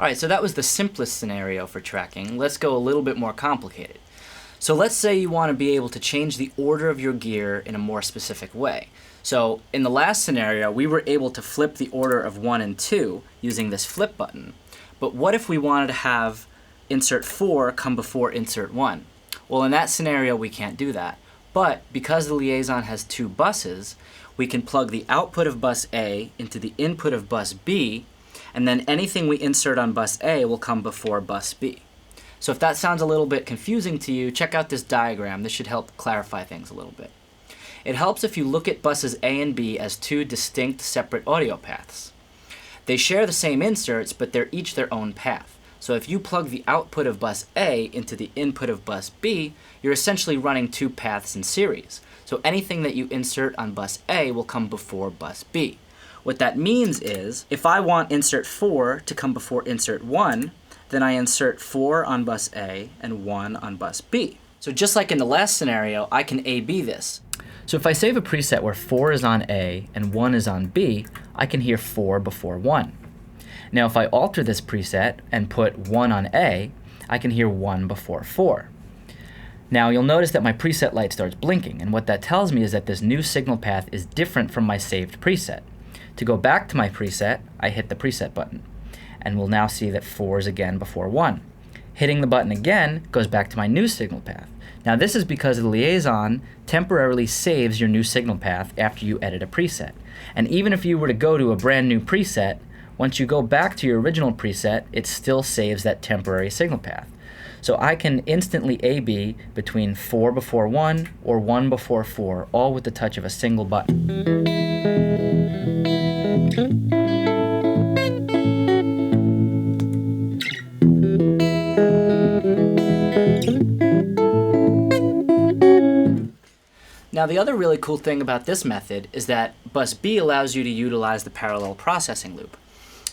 Alright, so that was the simplest scenario for tracking. Let's go a little bit more complicated. So let's say you want to be able to change the order of your gear in a more specific way. So in the last scenario, we were able to flip the order of 1 and 2 using this flip button. But what if we wanted to have insert 4 come before insert 1? Well, in that scenario, we can't do that. But because the liaison has 2 buses, we can plug the output of bus A into the input of bus B, and then anything we insert on bus A will come before bus B. So if that sounds a little bit confusing to you, check out this diagram. This should help clarify things a little bit. It helps if you look at buses A and B as 2 distinct separate audio paths. They share the same inserts, but they're each their own path. So if you plug the output of bus A into the input of bus B, you're essentially running 2 paths in series. So anything that you insert on bus A will come before bus B. What that means is, if I want insert 4 to come before insert 1, then I insert 4 on bus A and 1 on bus B. So just like in the last scenario, I can A-B this. So if I save a preset where 4 is on A and 1 is on B, I can hear 4 before 1. Now if I alter this preset and put 1 on A, I can hear 1 before 4. Now you'll notice that my preset light starts blinking, and what that tells me is that this new signal path is different from my saved preset. To go back to my preset, I hit the preset button, and we'll now see that 4 is again before 1. Hitting the button again goes back to my new signal path. Now this is because the liaison temporarily saves your new signal path after you edit a preset. And even if you were to go to a brand new preset, once you go back to your original preset, it still saves that temporary signal path. So I can instantly A-B between 4 before 1 or 1 before 4, all with the touch of a single button. Now the other really cool thing about this method is that bus B allows you to utilize the parallel processing loop.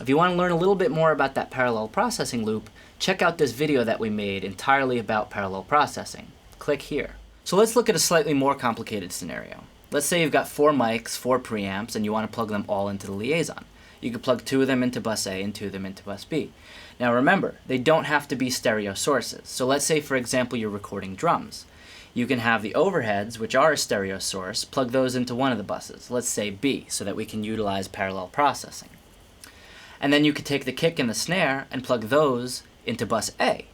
If you want to learn a little bit more about that parallel processing loop, check out this video that we made entirely about parallel processing. Click here. So let's look at a slightly more complicated scenario. Let's say you've got 4 mics, 4 preamps, and you want to plug them all into the liaison. You could plug 2 of them into bus A and 2 of them into bus B. Now remember, they don't have to be stereo sources. So let's say, for example, you're recording drums. You can have the overheads, which are a stereo source, plug those into one of the buses, let's say B, so that we can utilize parallel processing. And then you could take the kick and the snare and plug those into bus A.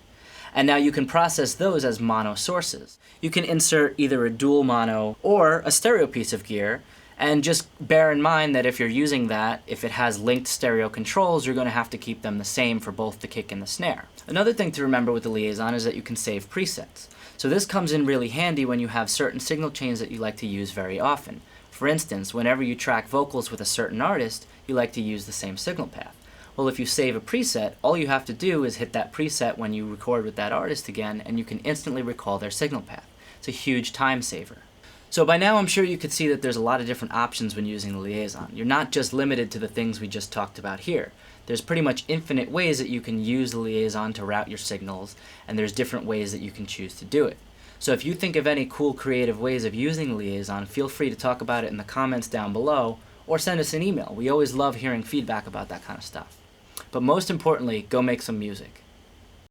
And now you can process those as mono sources. You can insert either a dual mono or a stereo piece of gear, and just bear in mind that if you're using that, if it has linked stereo controls, you're going to have to keep them the same for both the kick and the snare. Another thing to remember with the liaison is that you can save presets. So this comes in really handy when you have certain signal chains that you like to use very often. For instance, whenever you track vocals with a certain artist, you like to use the same signal path. Well, if you save a preset, all you have to do is hit that preset when you record with that artist again, and you can instantly recall their signal path. It's a huge time saver. So by now I'm sure you could see that there's a lot of different options when using the liaison. You're not just limited to the things we just talked about here. There's pretty much infinite ways that you can use the liaison to route your signals, and there's different ways that you can choose to do it. So if you think of any cool creative ways of using the liaison, feel free to talk about it in the comments down below, or send us an email. We always love hearing feedback about that kind of stuff. But most importantly, go make some music.